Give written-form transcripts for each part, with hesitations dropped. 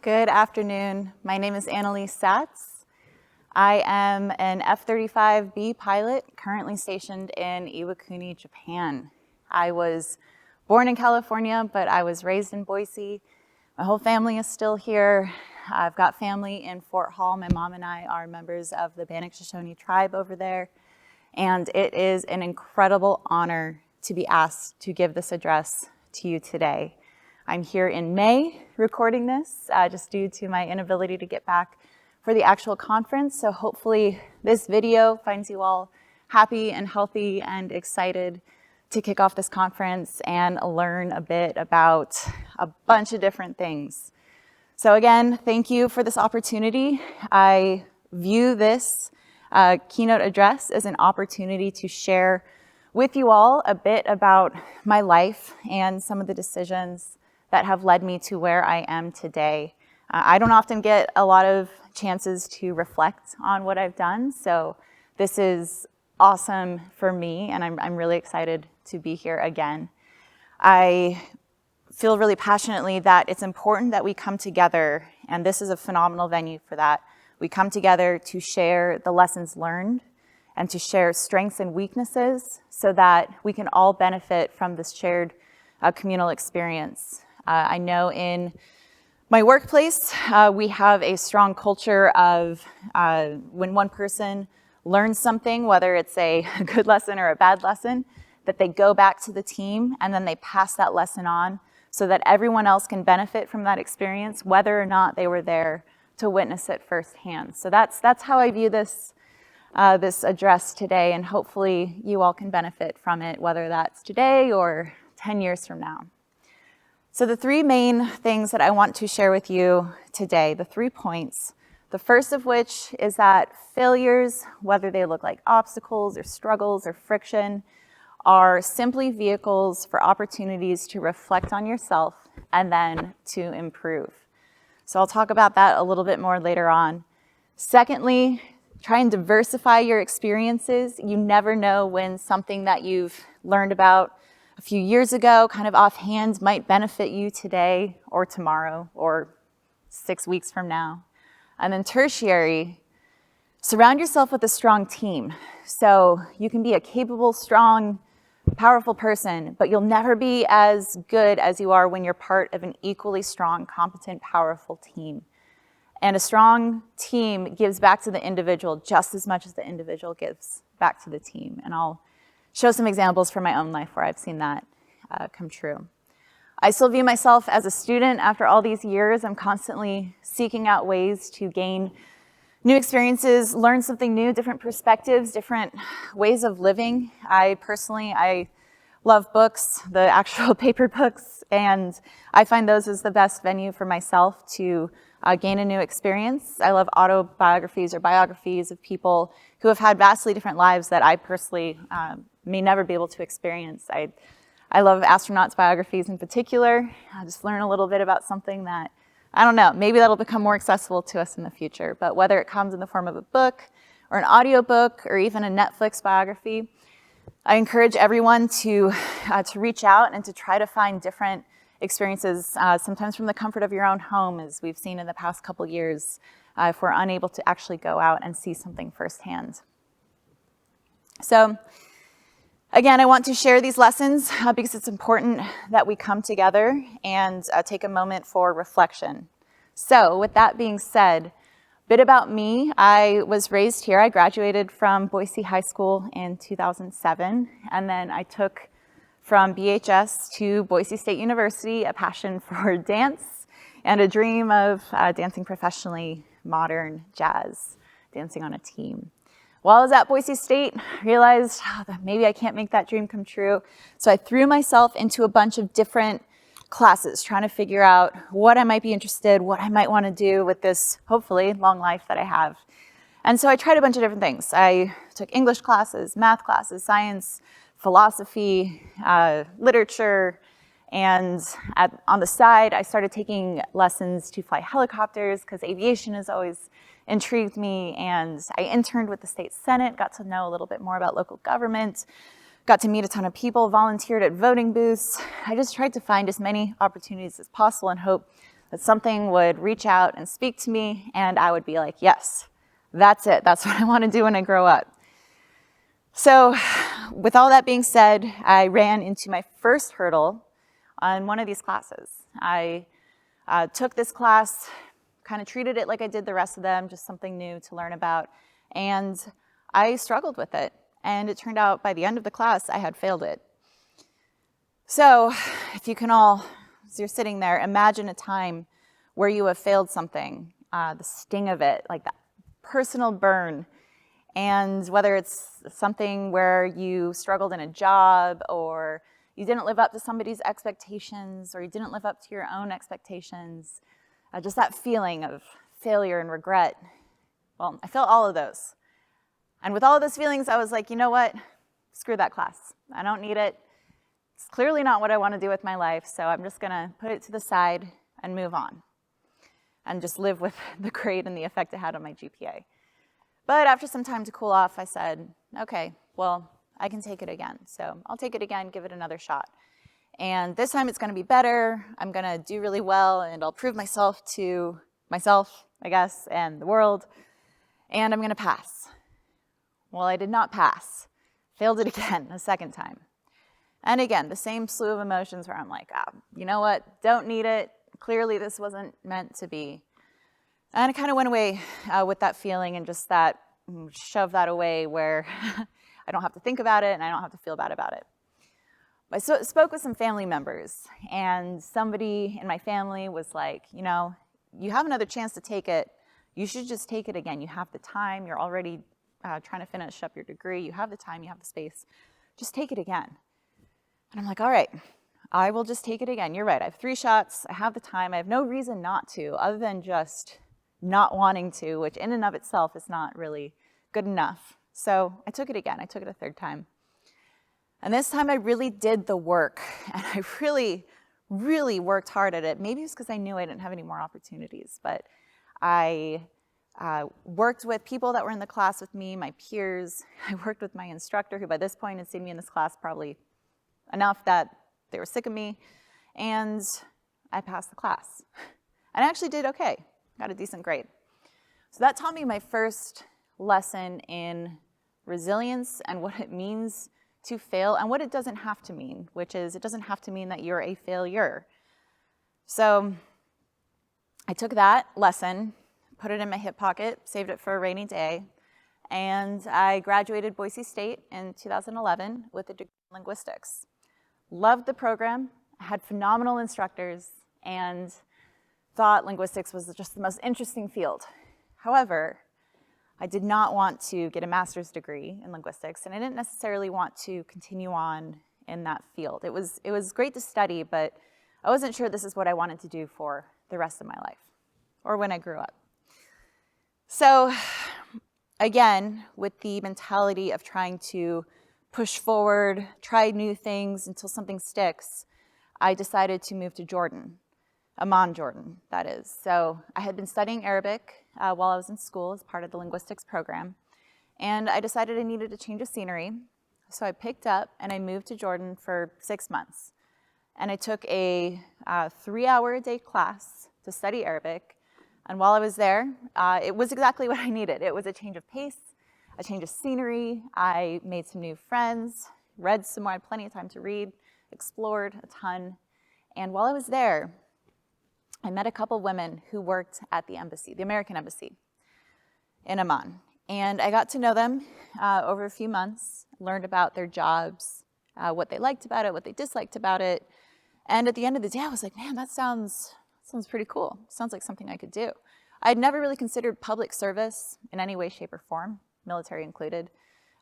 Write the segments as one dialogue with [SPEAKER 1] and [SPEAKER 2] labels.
[SPEAKER 1] Good afternoon. My name is Anneliese Satz. I am an F-35B pilot currently stationed in Iwakuni, Japan. I was born in California, but I was raised in Boise. My whole family is still here. I've got family in Fort Hall. My mom and I are members of the Bannock Shoshone tribe over there. And it is an incredible honor to be asked to give this address to you today. I'm here in May recording this, just due to my inability to get back for the actual conference. So hopefully this video finds you all happy and healthy and excited to kick off this conference and learn a bit about a bunch of different things. So again, thank you for this opportunity. I view this keynote address as an opportunity to share with you all a bit about my life and some of the decisions that have led me to where I am today. I don't often get a lot of chances to reflect on what I've done, so this is awesome for me, and I'm really excited to be here again. I feel really passionately that it's important that we come together, and this is a phenomenal venue for that. We come together to share the lessons learned and to share strengths and weaknesses so that we can all benefit from this shared communal experience. I know in my workplace, we have a strong culture of when one person learns something, whether it's a good lesson or a bad lesson, that they go back to the team and then they pass that lesson on so that everyone else can benefit from that experience, whether or not they were there to witness it firsthand. So that's how I view this address today, and hopefully you all can benefit from it, whether that's today or 10 years from now. So the three main things that I want to share with you today, the 3 points, the first of which is that failures, whether they look like obstacles or struggles or friction, are simply vehicles for opportunities to reflect on yourself and then to improve. So I'll talk about that a little bit more later on. Secondly, try and diversify your experiences. You never know when something that you've learned about a few years ago, kind of offhand, might benefit you today or tomorrow or 6 weeks from now. And then tertiary, surround yourself with a strong team. So you can be a capable, strong, powerful person, but you'll never be as good as you are when you're part of an equally strong, competent, powerful team. And a strong team gives back to the individual just as much as the individual gives back to the team. And I'll show some examples from my own life where I've seen that come true. I still view myself as a student after all these years. I'm constantly seeking out ways to gain new experiences, learn something new, different perspectives, different ways of living. I love books, the actual paper books, and I find those as the best venue for myself to gain a new experience. I love autobiographies or biographies of people who have had vastly different lives that I personally may never be able to experience. I love astronauts' biographies in particular. I just learn a little bit about something that, I don't know, maybe that'll become more accessible to us in the future. But whether it comes in the form of a book or an audiobook or even a Netflix biography, I encourage everyone to reach out and to try to find different experiences, sometimes from the comfort of your own home, as we've seen in the past couple years, if we're unable to actually go out and see something firsthand. So again, I want to share these lessons because it's important that we come together and take a moment for reflection. So with that being said, a bit about me. I was raised here. I graduated from Boise High School in 2007, and then I took from BHS to Boise State University a passion for dance and a dream of dancing professionally, modern jazz, dancing on a team. While I was at Boise State, I realized that maybe I can't make that dream come true. So I threw myself into a bunch of different classes, trying to figure out what I might be interested, what I might want to do with this, hopefully, long life that I have. And so I tried a bunch of different things. I took English classes, math classes, science, philosophy, literature, and on the side, I started taking lessons to fly helicopters because aviation has always intrigued me, and I interned with the state senate, got to know a little bit more about local government, got to meet a ton of people, volunteered at voting booths. I just tried to find as many opportunities as possible and hope that something would reach out and speak to me, and I would be like, yes, that's it. That's what I want to do when I grow up. So with all that being said, I ran into my first hurdle on one of these classes. I took this class, kind of treated it like I did the rest of them, just something new to learn about, and I struggled with it. And it turned out by the end of the class, I had failed it. So if you can all, as you're sitting there, imagine a time where you have failed something, the sting of it, like that personal burn. And whether it's something where you struggled in a job, or you didn't live up to somebody's expectations, or you didn't live up to your own expectations, just that feeling of failure and regret. Well, I felt all of those. And with all of those feelings, I was like, you know what? Screw that class. I don't need it. It's clearly not what I want to do with my life, so I'm just going to put it to the side and move on and just live with the grade and the effect it had on my GPA. But after some time to cool off, I said, okay, well, I can take it again. So I'll take it again, give it another shot. And this time it's going to be better. I'm going to do really well, and I'll prove myself to myself, I guess, and the world, and I'm going to pass. Well, I did not pass. Failed it again, a second time. And again, the same slew of emotions where I'm like, you know what, don't need it. Clearly this wasn't meant to be. And I kind of went away with that feeling and just that, shove that away where I don't have to think about it and I don't have to feel bad about it. I spoke with some family members, and somebody in my family was like, you know, you have another chance to take it. You should just take it again. You have the time. You're already trying to finish up your degree. You have the time. You have the space. Just take it again. And I'm like, all right, I will just take it again. You're right. I have 3 shots. I have the time. I have no reason not to, other than just not wanting to, which in and of itself is not really good enough. So I took it again. I took it a 3rd time. And this time I really did the work, and I really, really worked hard at it. Maybe it's because I knew I didn't have any more opportunities, but I worked with people that were in the class with me, my peers. I worked with my instructor, who by this point had seen me in this class probably enough that they were sick of me, and I passed the class. And I actually did okay. Got a decent grade. So that taught me my first lesson in resilience and what it means to fail and what it doesn't have to mean, which is it doesn't have to mean that you're a failure. So I took that lesson, put it in my hip pocket, saved it for a rainy day, and I graduated Boise State in 2011 with a degree in linguistics. Loved the program, had phenomenal instructors, and thought linguistics was just the most interesting field. However, I did not want to get a master's degree in linguistics, and I didn't necessarily want to continue on in that field. It was great to study, but I wasn't sure this is what I wanted to do for the rest of my life, or when I grew up. So again, with the mentality of trying to push forward, try new things until something sticks, I decided to move to Jordan. Amman, Jordan, that is. So I had been studying Arabic while I was in school as part of the linguistics program, and I decided I needed a change of scenery. So I picked up and I moved to Jordan for 6 months. And I took a 3-hour-a-day class to study Arabic. And while I was there, it was exactly what I needed. It was a change of pace, a change of scenery. I made some new friends, read some more, I had plenty of time to read, explored a ton. And while I was there, I met a couple women who worked at the embassy, the American embassy in Amman. And I got to know them over a few months, learned about their jobs, what they liked about it, what they disliked about it. And at the end of the day, I was like, man, that sounds pretty cool. Sounds like something I could do. I'd never really considered public service in any way, shape, or form, military included.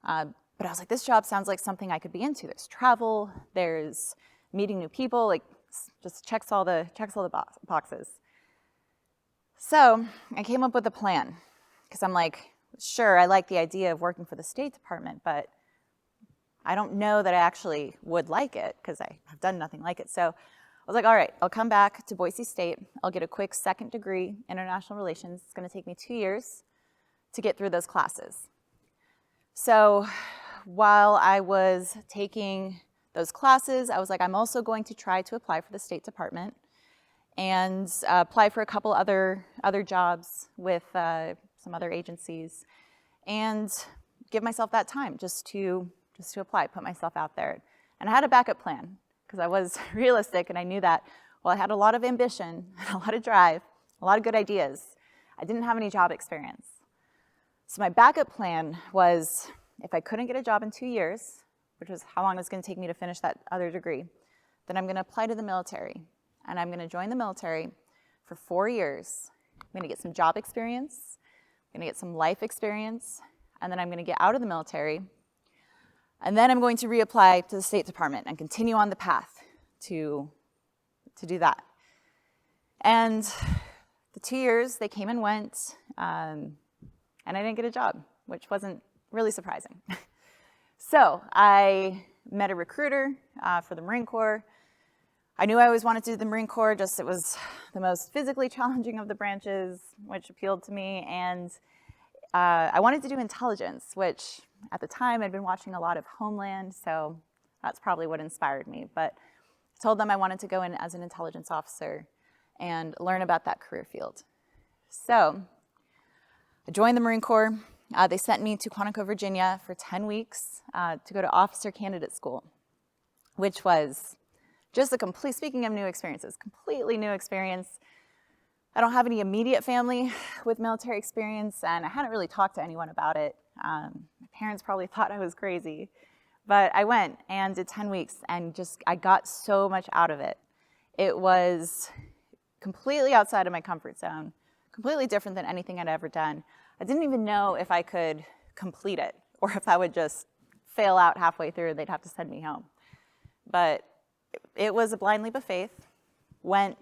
[SPEAKER 1] But I was like, this job sounds like something I could be into. There's travel, there's meeting new people, like just checks all the boxes. So I came up with a plan, because I'm like, sure, I like the idea of working for the State Department, but I don't know that I actually would like it, because I have done nothing like it. So I was like, all right, I'll come back to Boise State. I'll get a quick 2nd degree, international relations. It's going to take me 2 years to get through those classes. So while I was taking those classes, I was like, I'm also going to try to apply for the State Department. and apply for a couple other jobs with some other agencies, and give myself that time just to apply, put myself out there. And I had a backup plan because I was realistic, and I knew that while I had a lot of ambition, a lot of drive, a lot of good ideas, I didn't have any job experience. So my backup plan was, if I couldn't get a job in 2 years, which was how long it was going to take me to finish that other degree, then I'm going to apply to the military. And I'm going to join the military for 4 years. I'm going to get some job experience, I'm going to get some life experience, and then I'm going to get out of the military. And then I'm going to reapply to the State Department and continue on the path to do that. And the 2 years, they came and went, and I didn't get a job, which wasn't really surprising. So I met a recruiter for the Marine Corps. I knew I always wanted to do the Marine Corps, just it was the most physically challenging of the branches, which appealed to me. And I wanted to do intelligence, which at the time I'd been watching a lot of Homeland, so that's probably what inspired me. But I told them I wanted to go in as an intelligence officer and learn about that career field. So I joined the Marine Corps. They sent me to Quantico, Virginia for 10 weeks to go to officer candidate school, which was just a complete, speaking of new experiences, completely new experience. I don't have any immediate family with military experience, and I hadn't really talked to anyone about it. My parents probably thought I was crazy, but I went and did 10 weeks, and I got so much out of it. It was completely outside of my comfort zone, completely different than anything I'd ever done. I didn't even know if I could complete it, or if I would just fail out halfway through and they'd have to send me home. But it was a blind leap of faith. Went,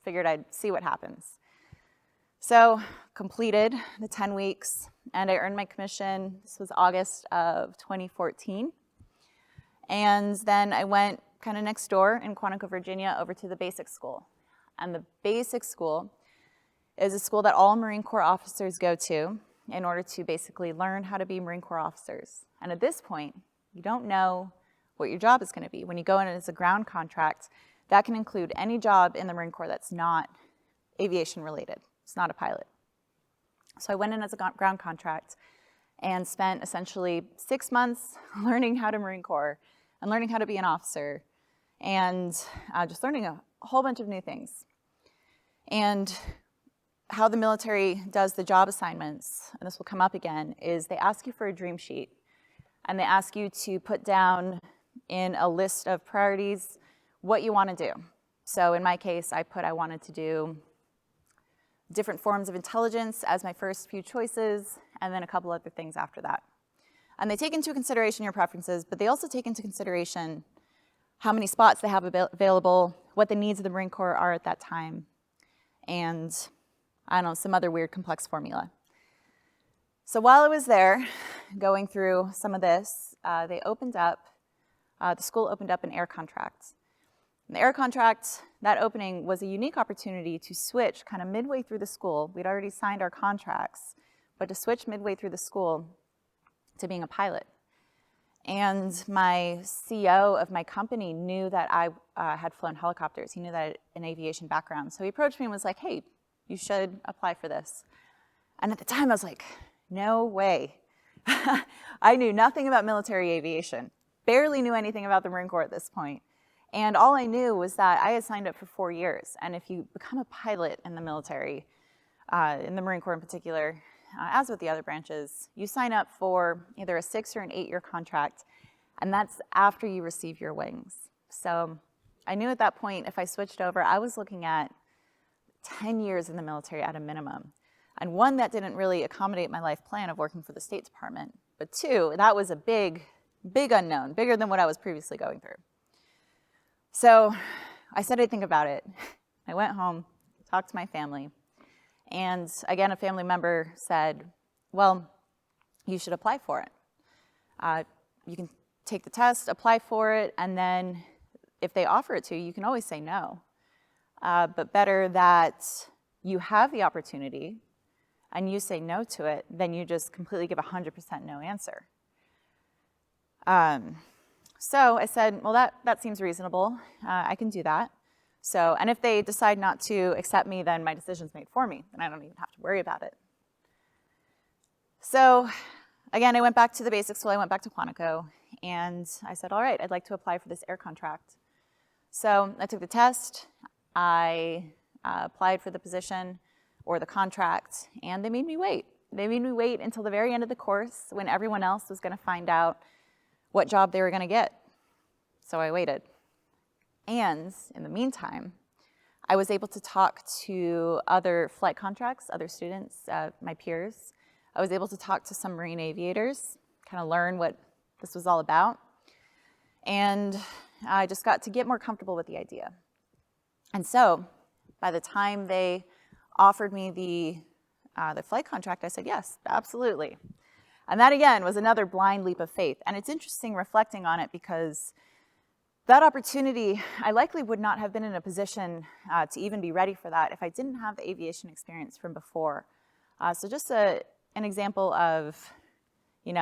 [SPEAKER 1] figured I'd see what happens. So completed the 10 weeks, and I earned my commission. This was August of 2014. And then I went kind of next door in Quantico, Virginia, over to the basic school. And the basic school is a school that all Marine Corps officers go to in order to basically learn how to be Marine Corps officers. And at this point, you don't know what your job is going to be. When you go in as a ground contract, that can include any job in the Marine Corps that's not aviation related. It's not a pilot. So I went in as a ground contract and spent essentially 6 months learning how to Marine Corps and learning how to be an officer and just learning a whole bunch of new things. And how the military does the job assignments, and this will come up again, is they ask you for a dream sheet, and they ask you to put down in a list of priorities what you want to do. So in my case, I wanted to do different forms of intelligence as my first few choices, and then a couple other things after that. And they take into consideration your preferences, but they also take into consideration how many spots they have available, what the needs of the Marine Corps are at that time, and I don't know, some other weird complex formula. So while I was there going through some of this, the school opened up an air contract. And the air contract, that opening was a unique opportunity to switch kind of midway through the school. We'd already signed our contracts, but to switch midway through the school to being a pilot. And my CEO of my company knew that I had flown helicopters. He knew that I had an aviation background. So he approached me and was like, hey, you should apply for this. And at the time I was like, no way. I knew nothing about military aviation, barely knew anything about the Marine Corps at this point. And all I knew was that I had signed up for 4 years. And if you become a pilot in the military, in the Marine Corps in particular, as with the other branches, you sign up for either a 6 or an 8-year contract, and that's after you receive your wings. So I knew at that point, if I switched over, I was looking at 10 years in the military at a minimum. And one, that didn't really accommodate my life plan of working for the State Department. But two, that was a big, big unknown, bigger than what I was previously going through. So I said I'd think about it. I went home, talked to my family, and again, a family member said, well, you should apply for it. You can take the test, apply for it, and then if they offer it to you, you can always say no. But better that you have the opportunity and you say no to it than you just completely give 100% no answer. So I said, well, that seems reasonable. I can do that. So, and if they decide not to accept me, then my decision's made for me, and I don't even have to worry about it. So, again, I went back to the basic school, I went back to Quantico, and I said, all right, I'd like to apply for this air contract. So I took the test, I applied for the position or the contract, and they made me wait. They made me wait until the very end of the course when everyone else was gonna find out what job they were gonna get. So I waited. And in the meantime, I was able to talk to other flight contracts, other students, my peers. I was able to talk to some Marine aviators, kind of learn what this was all about. And I just got to get more comfortable with the idea. And so by the time they offered me the flight contract, I said, yes, absolutely. And that, again, was another blind leap of faith. And it's interesting reflecting on it because that opportunity, I likely would not have been in a position to even be ready for that if I didn't have the aviation experience from before. So just an example of, you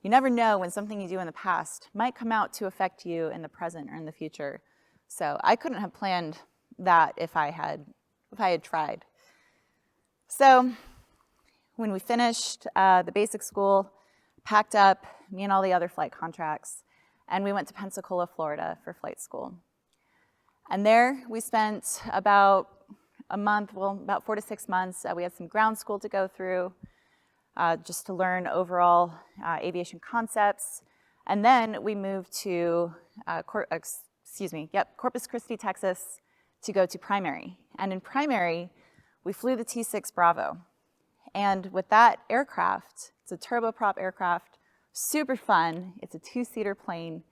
[SPEAKER 1] never know when something you do in the past might come out to affect you in the present or in the future. So I couldn't have planned that if I had tried. So when we finished the basic school, packed up, me and all the other flight contracts, and we went to Pensacola, Florida for flight school. And there we spent about a month, well, about 4 to 6 months. We had some ground school to go through just to learn overall aviation concepts. And then we moved to Corpus Christi, Texas to go to primary. And in primary, we flew the T-6 Bravo. And with that aircraft, it's a turboprop aircraft, super fun. It's a 2-seater plane,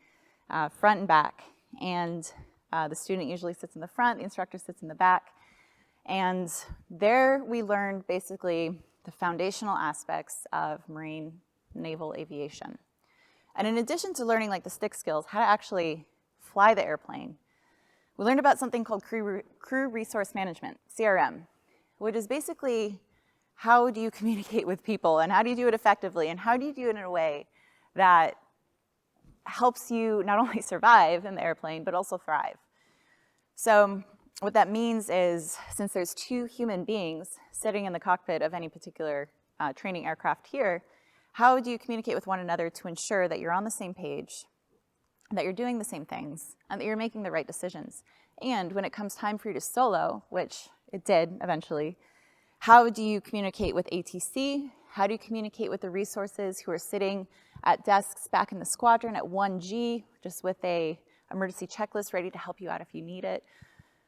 [SPEAKER 1] front and back. And the student usually sits in the front, the instructor sits in the back. And there we learned basically the foundational aspects of marine naval aviation. And in addition to learning like the stick skills, how to actually fly the airplane, we learned about something called crew resource management, CRM, which is basically how do you communicate with people and how do you do it effectively and how do you do it in a way that helps you not only survive in the airplane, but also thrive. So what that means is, since there's 2 human beings sitting in the cockpit of any particular training aircraft here, how do you communicate with one another to ensure that you're on the same page, that you're doing the same things, and that you're making the right decisions? And when it comes time for you to solo, which it did eventually, how do you communicate with ATC? How do you communicate with the resources who are sitting at desks back in the squadron at 1G, just with a emergency checklist ready to help you out if you need it?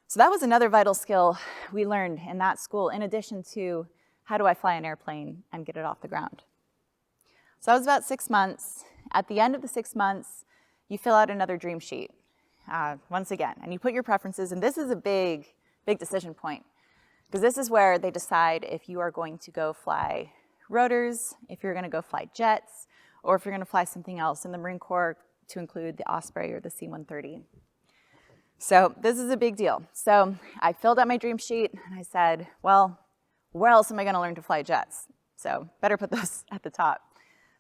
[SPEAKER 1] So that was another vital skill we learned in that school, in addition to how do I fly an airplane and get it off the ground. So that was about 6 months. At the end of the 6 months, you fill out another dream sheet, once again, and you put your preferences, and this is a big decision point, because this is where they decide if you are going to go fly rotors, if you're gonna go fly jets, or if you're gonna fly something else in the Marine Corps, to include the Osprey or the C-130. So this is a big deal. So I filled out my dream sheet and I said, well, where else am I gonna learn to fly jets? So better put those at the top.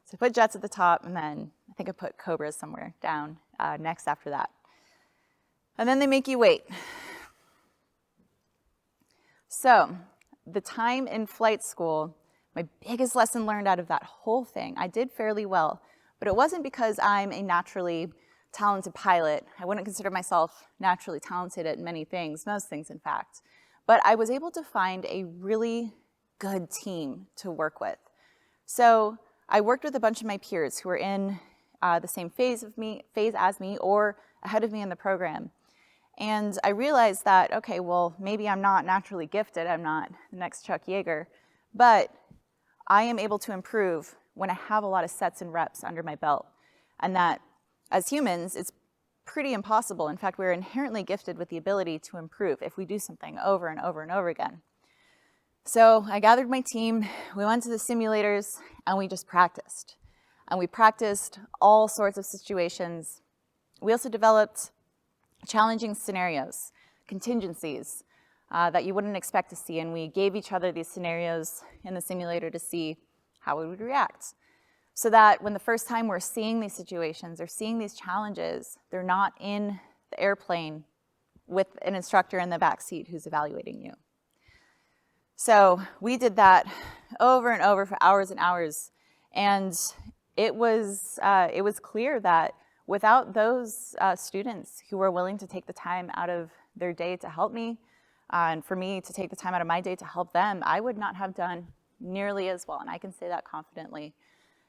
[SPEAKER 1] So I put jets at the top, and then I think I put Cobras somewhere down next after that. And then they make you wait. So the time in flight school, my biggest lesson learned out of that whole thing, I did fairly well, but it wasn't because I'm a naturally talented pilot. I wouldn't consider myself naturally talented at many things, most things in fact, but I was able to find a really good team to work with. So I worked with a bunch of my peers who were in the same phase as me or ahead of me in the program. And I realized that, okay, well, maybe I'm not naturally gifted, I'm not the next Chuck Yeager, but I am able to improve when I have a lot of sets and reps under my belt. And that as humans, it's pretty impossible. In fact, we're inherently gifted with the ability to improve if we do something over and over and over again. So I gathered my team, we went to the simulators, and we just practiced. And we practiced all sorts of situations. We also developed challenging scenarios, contingencies that you wouldn't expect to see, and we gave each other these scenarios in the simulator to see how we would react. So that when the first time we're seeing these situations or seeing these challenges, they're not in the airplane with an instructor in the back seat who's evaluating you. So we did that over and over for hours and hours, and it was clear that without those students who were willing to take the time out of their day to help me, and for me to take the time out of my day to help them, I would not have done nearly as well, and I can say that confidently.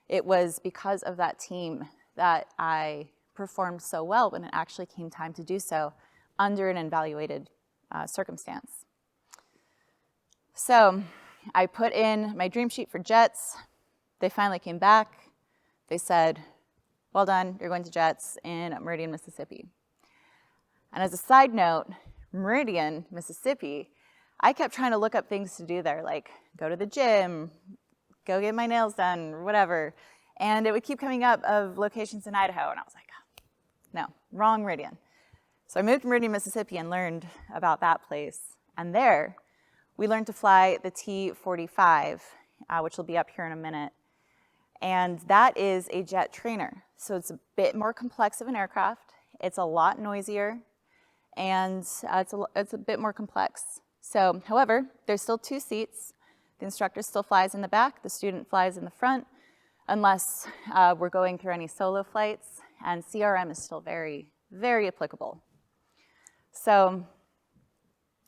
[SPEAKER 1] It was because of that team that I performed so well when it actually came time to do so under an evaluated circumstance. So I put in my dream sheet for JETS. They finally came back. They said, well done, you're going to JETS in Meridian, Mississippi. And as a side note, Meridian, Mississippi, I kept trying to look up things to do there, like go to the gym, go get my nails done, or whatever. And it would keep coming up of locations in Idaho, and I was like, oh, no, wrong Meridian. So I moved to Meridian, Mississippi and learned about that place. And there, we learned to fly the T-45, which will be up here in a minute. And that is a jet trainer. So it's a bit more complex of an aircraft. It's a lot noisier, and it's a bit more complex. So, however, there's still 2 seats. The instructor still flies in the back. The student flies in the front, unless we're going through any solo flights. And CRM is still very, very applicable. So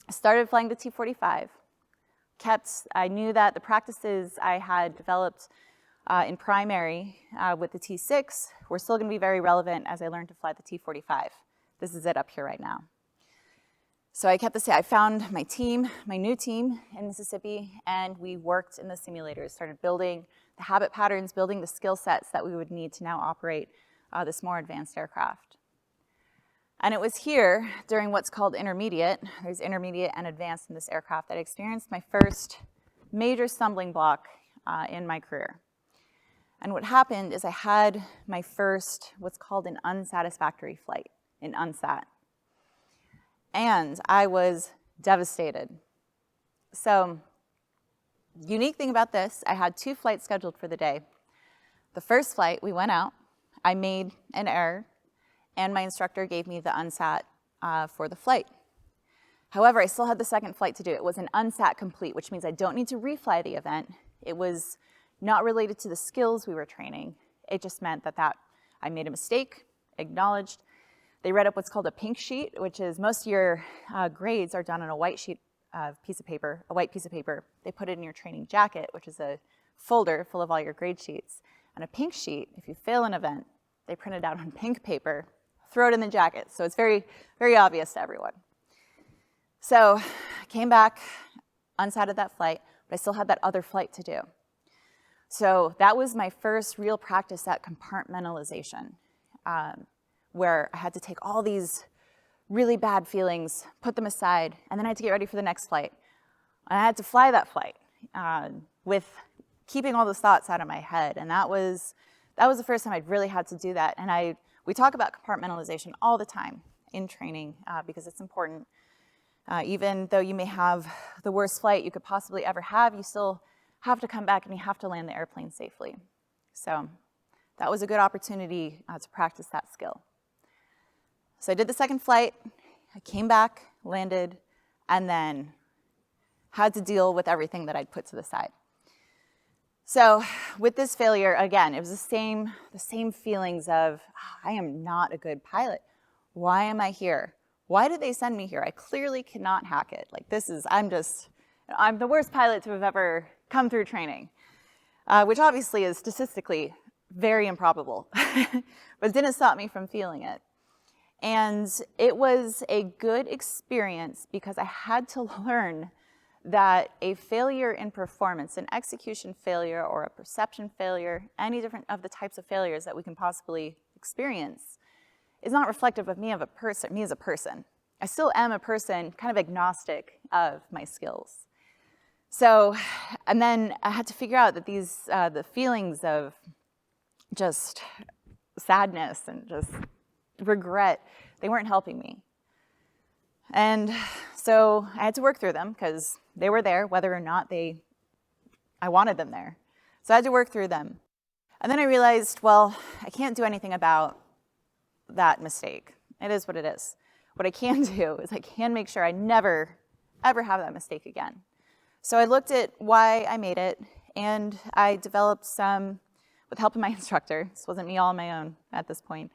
[SPEAKER 1] I started flying the T-45. I knew that the practices I had developed in primary with the T-6 were still going to be very relevant as I learned to fly the T-45. This is it up here right now. So I kept this. I found my team, my new team in Mississippi, and we worked in the simulators, started building the habit patterns, building the skill sets that we would need to now operate this more advanced aircraft. And it was here, during what's called intermediate, there's intermediate and advanced in this aircraft, that I experienced my first major stumbling block in my career. And what happened is I had my first, what's called an unsatisfactory flight, an UNSAT. And I was devastated. So, unique thing about this, I had 2 flights scheduled for the day. The first flight, we went out, I made an error, and my instructor gave me the UNSAT for the flight. However, I still had the second flight to do. It was an UNSAT complete, which means I don't need to refly the event. It was not related to the skills we were training. It just meant that I made a mistake, acknowledged. They read up what's called a pink sheet, which is most of your grades are done on a white sheet piece of paper, a white piece of paper. They put it in your training jacket, which is a folder full of all your grade sheets. And a pink sheet, if you fail an event, they print it out on pink paper, throw it in the jacket. So it's very, very obvious to everyone. So I came back, unsatted that flight, but I still had that other flight to do. So that was my first real practice at compartmentalization, where I had to take all these really bad feelings, put them aside, and then I had to get ready for the next flight. And I had to fly that flight with keeping all those thoughts out of my head. And that was the first time I'd really had to do that. And we talk about compartmentalization all the time in training because it's important. Even though you may have the worst flight you could possibly ever have, you still have to come back and you have to land the airplane safely. So that was a good opportunity to practice that skill. So I did the second flight, I came back, landed, and then had to deal with everything that I'd put to the side. So with this failure, again, it was the same feelings of, I am not a good pilot. Why am I here? Why did they send me here? I clearly cannot hack it. Like I'm the worst pilot to have ever come through training, which obviously is statistically very improbable, but it didn't stop me from feeling it. And it was a good experience because I had to learn that a failure in performance, an execution failure or a perception failure, any different of the types of failures that we can possibly experience, is not reflective of me as a person. I still am a person kind of agnostic of my skills. So, and then I had to figure out that the feelings of just sadness and just regret, they weren't helping me. And so I had to work through them because they were there, whether or not I wanted them there. So I had to work through them. And then I realized, well, I can't do anything about that mistake. It is what it is. what I can do is I can make sure I never, ever have that mistake again. So I looked at why I made it, and I developed some, with help of my instructor, this wasn't me all on my own at this point,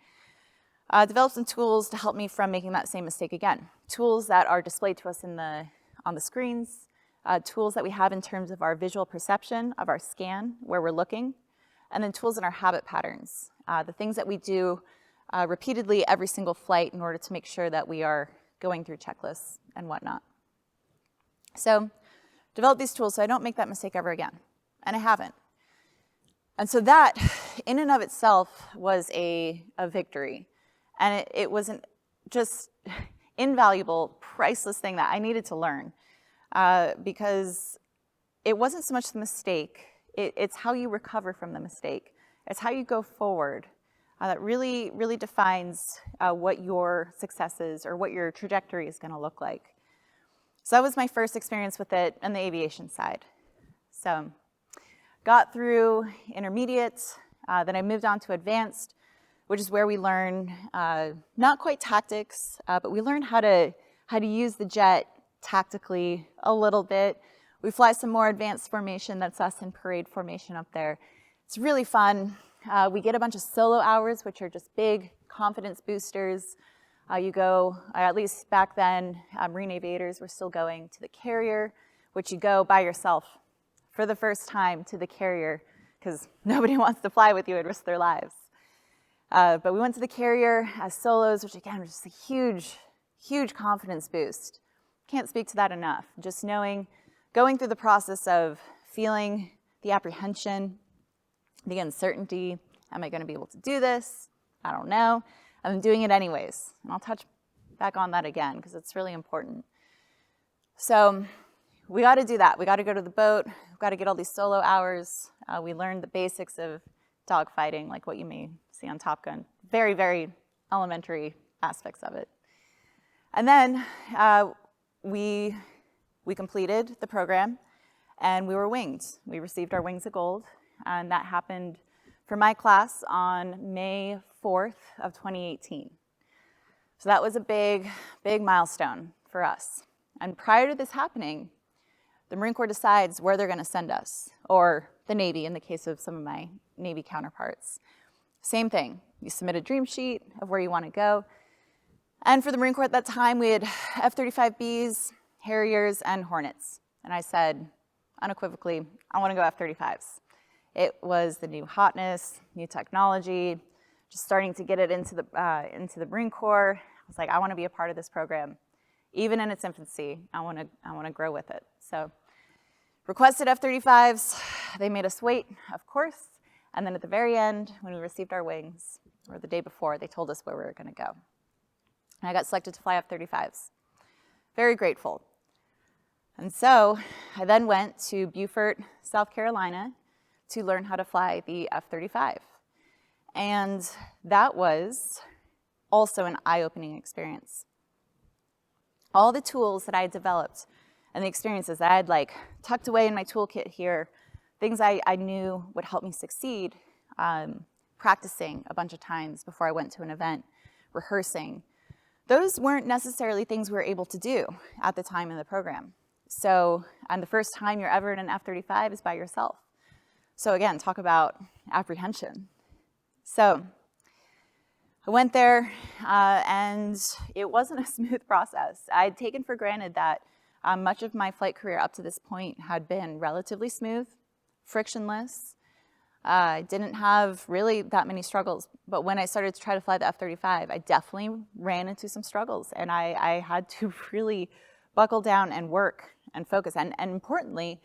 [SPEAKER 1] developed some tools to help me from making that same mistake again. Tools that are displayed to us on the screens, tools that we have in terms of our visual perception of our scan, where we're looking, and then tools in our habit patterns, the things that we do repeatedly every single flight in order to make sure that we are going through checklists and whatnot. So develop these tools so I don't make that mistake ever again, and I haven't. And so that, in and of itself, was a victory. And it was an just invaluable, priceless thing that I needed to learn, because it wasn't so much the mistake, it's how you recover from the mistake. It's how you go forward that really, really defines what your success is or what your trajectory is going to look like. So that was my first experience with it on the aviation side. So got through intermediate, then I moved on to advanced, which is where we learn not quite tactics, but we learn how to use the jet tactically a little bit. We fly some more advanced formation, that's us in parade formation up there. It's really fun. We get a bunch of solo hours, which are just big confidence boosters. You go, at least back then, Marine aviators were still going to the carrier, which you go by yourself for the first time to the carrier, because nobody wants to fly with you and risk their lives. But we went to the carrier as solos, which again was just a huge, huge confidence boost. Can't speak to that enough. Just knowing, going through the process of feeling the apprehension, the uncertainty, am I going to be able to do this? I don't know. I'm doing it anyways. And I'll touch back on that again because it's really important. So we got to do that. We got to go to the boat. We've got to get all these solo hours. We learned the basics of dogfighting, like what you may see on Top Gun. Very, very elementary aspects of it. And then we completed the program and we were winged. We received our wings of gold, and that happened for my class on May 4th of 2018. So that was a big, big milestone for us. And prior to this happening, the Marine Corps decides where they're going to send us, or the Navy in the case of some of my Navy counterparts. Same thing. You submit a dream sheet of where you want to go. And for the Marine Corps at that time, we had F-35Bs, Harriers, and Hornets. And I said, unequivocally, I want to go F-35s. It was the new hotness, new technology, just starting to get it into the Marine Corps. I was like, I want to be a part of this program. Even in its infancy, I want to grow with it. So requested F-35s. They made us wait, of course. And then at the very end, when we received our wings, or the day before, they told us where we were going to go. And I got selected to fly F-35s. Very grateful. And so I then went to Beaufort, South Carolina, to learn how to fly the F-35. And that was also an eye-opening experience. All the tools that I had developed and the experiences that I had tucked away in my toolkit here, things I knew would help me succeed, practicing a bunch of times before I went to an event, rehearsing, those weren't necessarily things we were able to do at the time in the program. So, and the first time you're ever in an F-35 is by yourself. So again, talk about apprehension. So I went there, and it wasn't a smooth process. I'd taken for granted that much of my flight career up to this point had been relatively smooth, frictionless. I didn't have really that many struggles, but when I started to try to fly the F-35, I definitely ran into some struggles, and I had to really buckle down and work and focus, and importantly,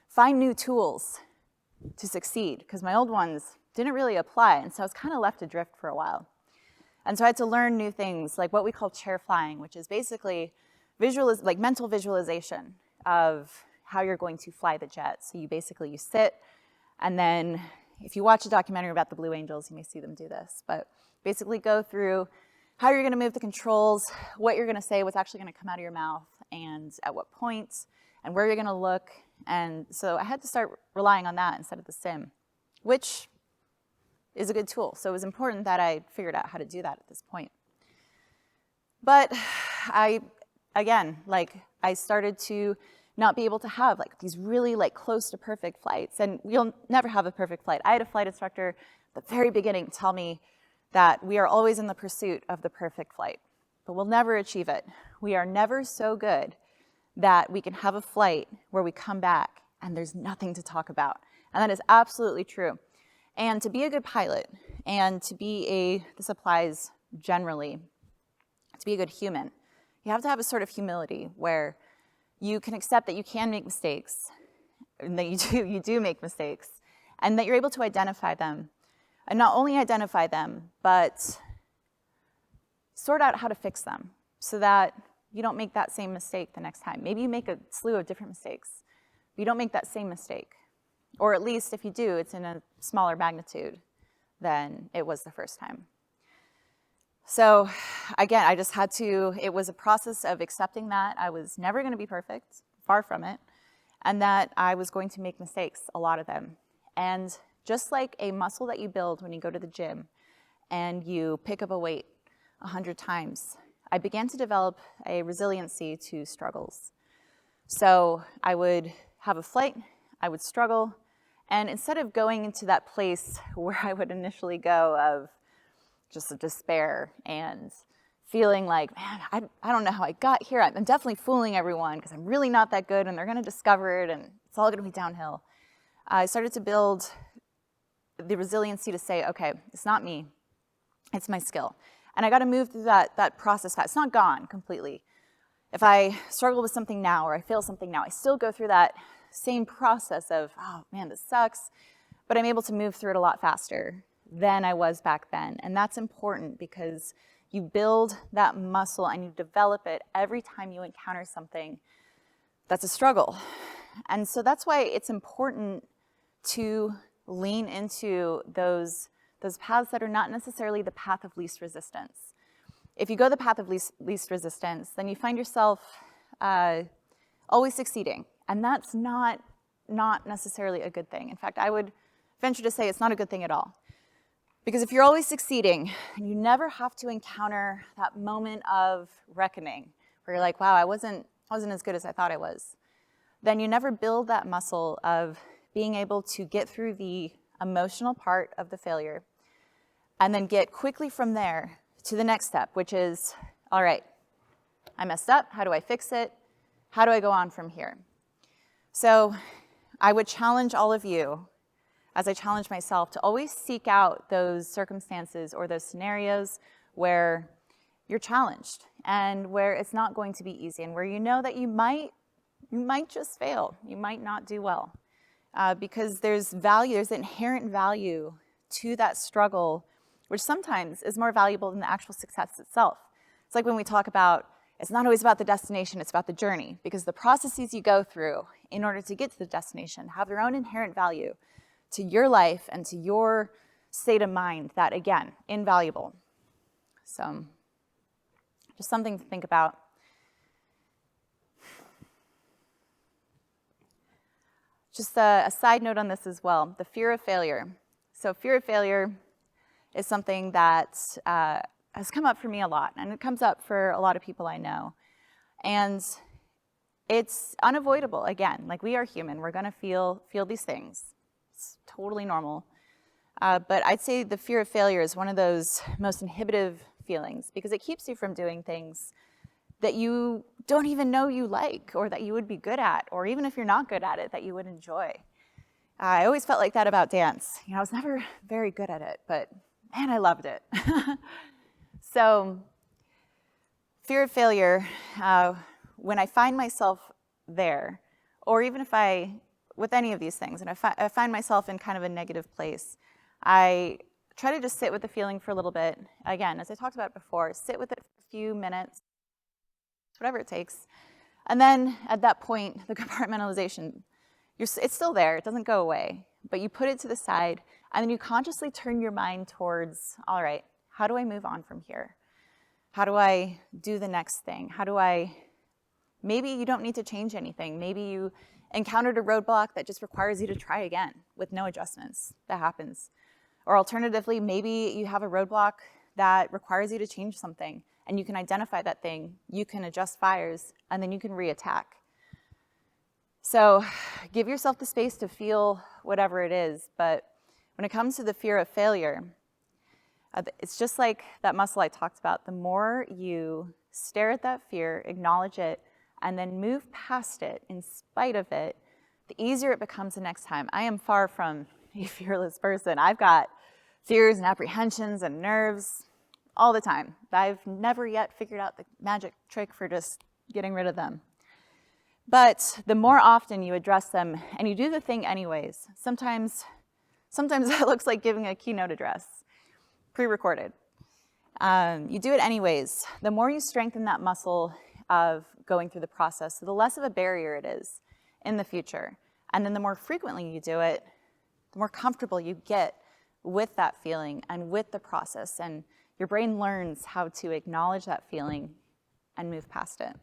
[SPEAKER 1] find new tools to succeed, because my old ones didn't really apply, and so I was kind of left adrift for a while. And so I had to learn new things, like what we call chair flying, which is basically mental visualization of how you're going to fly the jet. So you sit, and then if you watch a documentary about the Blue Angels, you may see them do this, but basically go through how you're going to move the controls, what you're going to say, what's actually going to come out of your mouth, and at what point, and where you're going to look. And so I had to start relying on that instead of the sim, which is a good tool. So it was important that I figured out how to do that at this point. But I started to not be able to have like these really like close to perfect flights, and you'll never have a perfect flight. I had a flight instructor at the very beginning tell me that we are always in the pursuit of the perfect flight, but we'll never achieve it. We are never so good that we can have a flight where we come back and there's nothing to talk about. And that is absolutely true. And to be a good pilot and to be this applies generally, to be a good human, you have to have a sort of humility where you can accept that you can make mistakes, and that you do make mistakes, and that you're able to identify them. And not only identify them, but sort out how to fix them so that you don't make that same mistake the next time. Maybe you make a slew of different mistakes, but you don't make that same mistake. Or at least if you do, it's in a smaller magnitude than it was the first time. So again, I just had to, it was a process of accepting that I was never going to be perfect, far from it, and that I was going to make mistakes, a lot of them. And just like a muscle that you build when you go to the gym and you pick up a weight 100 times, I began to develop a resiliency to struggles. So I would have a flight, I would struggle, and instead of going into that place where I would initially go of just a despair and feeling like, man, I don't know how I got here. I'm definitely fooling everyone because I'm really not that good and they're going to discover it and it's all going to be downhill. I started to build the resiliency to say, okay, it's not me, it's my skill. And I got to move through that process fast. It's not gone completely. If I struggle with something now or I fail something now, I still go through that same process of, oh man, this sucks, but I'm able to move through it a lot faster than I was back then. And that's important because you build that muscle and you develop it every time you encounter something that's a struggle. And so that's why it's important to lean into those paths that are not necessarily the path of least resistance. If you go the path of least resistance, then you find yourself always succeeding. And that's not necessarily a good thing. In fact, I would venture to say it's not a good thing at all. Because if you're always succeeding, and you never have to encounter that moment of reckoning, where you're like, wow, I wasn't as good as I thought I was, then you never build that muscle of being able to get through the emotional part of the failure, and then get quickly from there to the next step, which is, all right, I messed up, how do I fix it? How do I go on from here? So I would challenge all of you, as I challenge myself, to always seek out those circumstances or those scenarios where you're challenged and where it's not going to be easy and where you know that you might just fail, you might not do well. Because there's value, there's inherent value to that struggle, which sometimes is more valuable than the actual success itself. It's like when we talk about, it's not always about the destination, it's about the journey, because the processes you go through in order to get to the destination have their own inherent value to your life and to your state of mind that, again, invaluable. So just something to think about. Just a side note on this as well, the fear of failure. So fear of failure is something that has come up for me a lot, and it comes up for a lot of people I know. And it's unavoidable, again, like we are human, we're gonna feel these things. It's totally normal. But I'd say the fear of failure is one of those most inhibitive feelings because it keeps you from doing things that you don't even know you like or that you would be good at, or even if you're not good at it, that you would enjoy. I always felt like that about dance. I was never very good at it, but man, I loved it. So fear of failure, when I find myself there, or even if with any of these things, and I find myself in kind of a negative place, I try to just sit with the feeling for a little bit. Again, as I talked about before, sit with it for a few minutes, whatever it takes. And then at that point, the compartmentalization, it's still there, it doesn't go away, but you put it to the side, and then you consciously turn your mind towards, all right, how do I move on from here? How do I do the next thing? Maybe you don't need to change anything. Maybe you encountered a roadblock that just requires you to try again with no adjustments. That happens. Or alternatively, maybe you have a roadblock that requires you to change something, and you can identify that thing, you can adjust fires, and then you can reattack. So give yourself the space to feel whatever it is, but when it comes to the fear of failure, it's just like that muscle I talked about. The more you stare at that fear, acknowledge it, and then move past it in spite of it, the easier it becomes the next time. I am far from a fearless person. I've got fears and apprehensions and nerves all the time. I've never yet figured out the magic trick for just getting rid of them. But the more often you address them, and you do the thing anyways, sometimes it looks like giving a keynote address, pre-recorded. You do it anyways. The more you strengthen that muscle of going through the process, so the less of a barrier it is in the future. And then the more frequently you do it, the more comfortable you get with that feeling and with the process. And your brain learns how to acknowledge that feeling and move past it.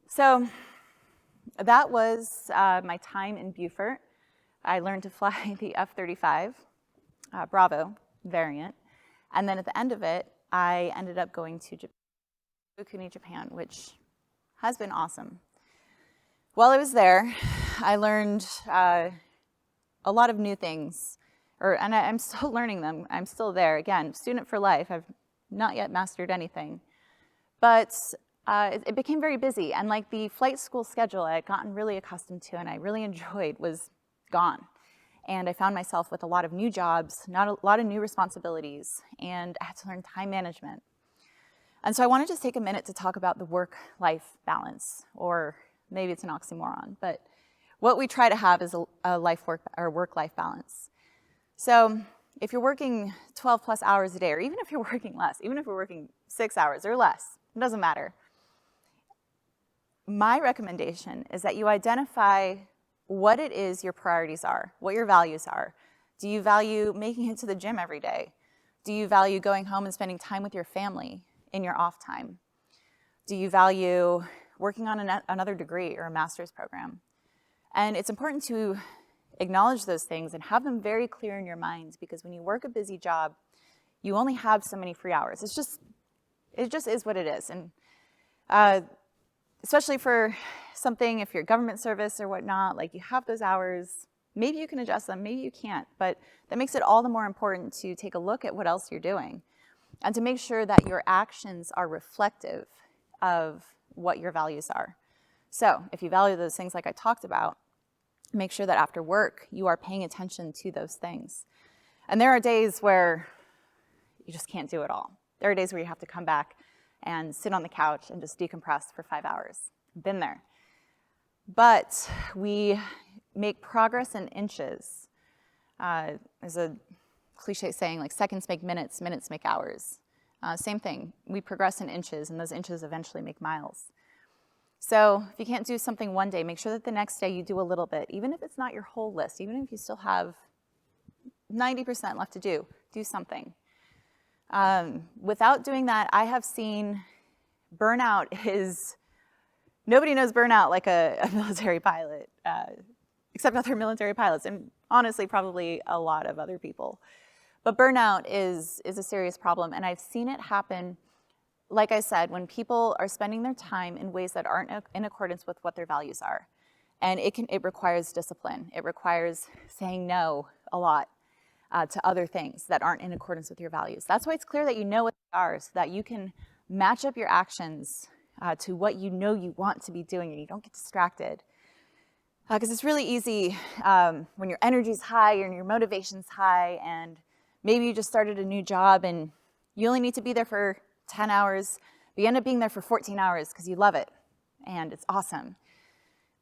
[SPEAKER 1] So that was my time in Beaufort. I learned to fly the F-35 Bravo variant. And then at the end of it, I ended up going to Iwakuni, Japan, which has been awesome. While I was there, I learned a lot of new things, and I'm still learning them. I'm still there. Again, student for life. I've not yet mastered anything. But it became very busy, and like the flight school schedule I had gotten really accustomed to and I really enjoyed was gone. And I found myself with a lot of new jobs, not a lot of new responsibilities, and I had to learn time management. And so I want to just take a minute to talk about the work-life balance, or maybe it's an oxymoron, but what we try to have is a work-life balance. So if you're working 12 plus hours a day, or even if you're working less, even if you're working 6 hours or less, it doesn't matter. My recommendation is that you identify what it is your priorities are, what your values are. Do you value making it to the gym every day? Do you value going home and spending time with your family in your off time? Do you value working on another degree or a master's program? And it's important to acknowledge those things and have them very clear in your mind, because when you work a busy job, you only have so many free hours. It just is what it is. And especially for something, if you're government service or whatnot, like you have those hours, maybe you can adjust them, maybe you can't, but that makes it all the more important to take a look at what else you're doing and to make sure that your actions are reflective of what your values are. So if you value those things like I talked about, make sure that after work you are paying attention to those things. And there are days where you just can't do it all. There are days where you have to come back and sit on the couch and just decompress for 5 hours. Been there. But we make progress in inches. There's a cliche saying, like, seconds make minutes, minutes make hours. Same thing. We progress in inches, and those inches eventually make miles. So if you can't do something one day, make sure that the next day you do a little bit, even if it's not your whole list, even if you still have 90% left to do something. Without doing that, I have seen burnout is, nobody knows burnout like a military pilot, except other military pilots, and honestly, probably a lot of other people. But burnout is a serious problem, and I've seen it happen, like I said, when people are spending their time in ways that aren't in accordance with what their values are. And it requires discipline. It requires saying no a lot to other things that aren't in accordance with your values. That's why it's clear that you know what they are, so that you can match up your actions to what you know you want to be doing, and you don't get distracted. Because it's really easy when your energy's high and your motivation's high, and maybe you just started a new job and you only need to be there for 10 hours, but you end up being there for 14 hours because you love it and it's awesome.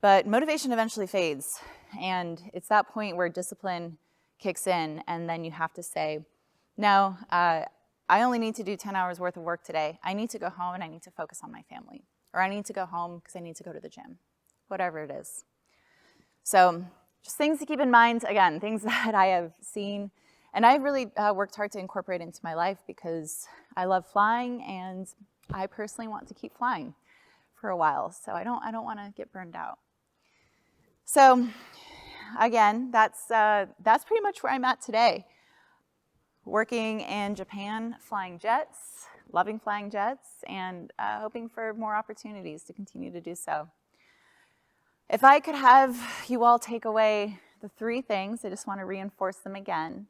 [SPEAKER 1] But motivation eventually fades, and it's that point where discipline kicks in, and then you have to say, no, I only need to do 10 hours worth of work today. I need to go home and I need to focus on my family, or I need to go home because I need to go to the gym, whatever it is. So just things to keep in mind, again, things that I have seen, and I've really worked hard to incorporate into my life because I love flying, and I personally want to keep flying for a while, so I don't want to get burned out. So again, that's pretty much where I'm at today. working in Japan, flying jets, loving flying jets, and hoping for more opportunities to continue to do so. If I could have you all take away the 3 things, I just want to reinforce them again.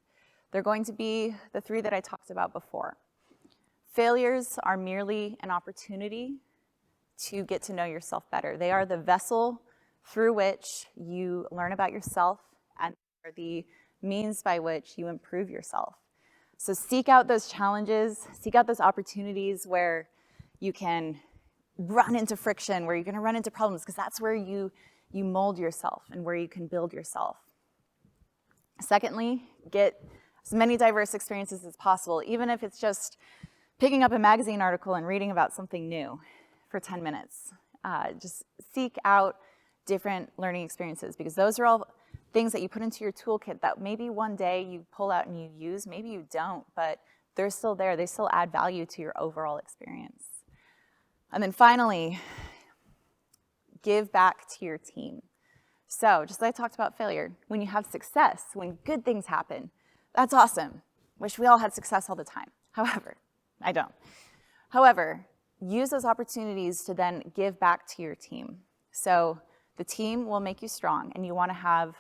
[SPEAKER 1] They're going to be the 3 that I talked about before. Failures are merely an opportunity to get to know yourself better. They are the vessel through which you learn about yourself and are the means by which you improve yourself. So seek out those challenges, seek out those opportunities where you can run into friction, where you're going to run into problems, because that's where you mold yourself and where you can build yourself. Secondly, get as many diverse experiences as possible, even if it's just picking up a magazine article and reading about something new for 10 minutes. Just seek out different learning experiences, because those are all things that you put into your toolkit that maybe one day you pull out and you use, maybe you don't, but they're still there. They still add value to your overall experience. And then finally, give back to your team. So just like I talked about failure, when you have success, when good things happen, that's awesome. Wish we all had success all the time. However, I don't. However, use those opportunities to then give back to your team. So the team will make you strong, and you want to have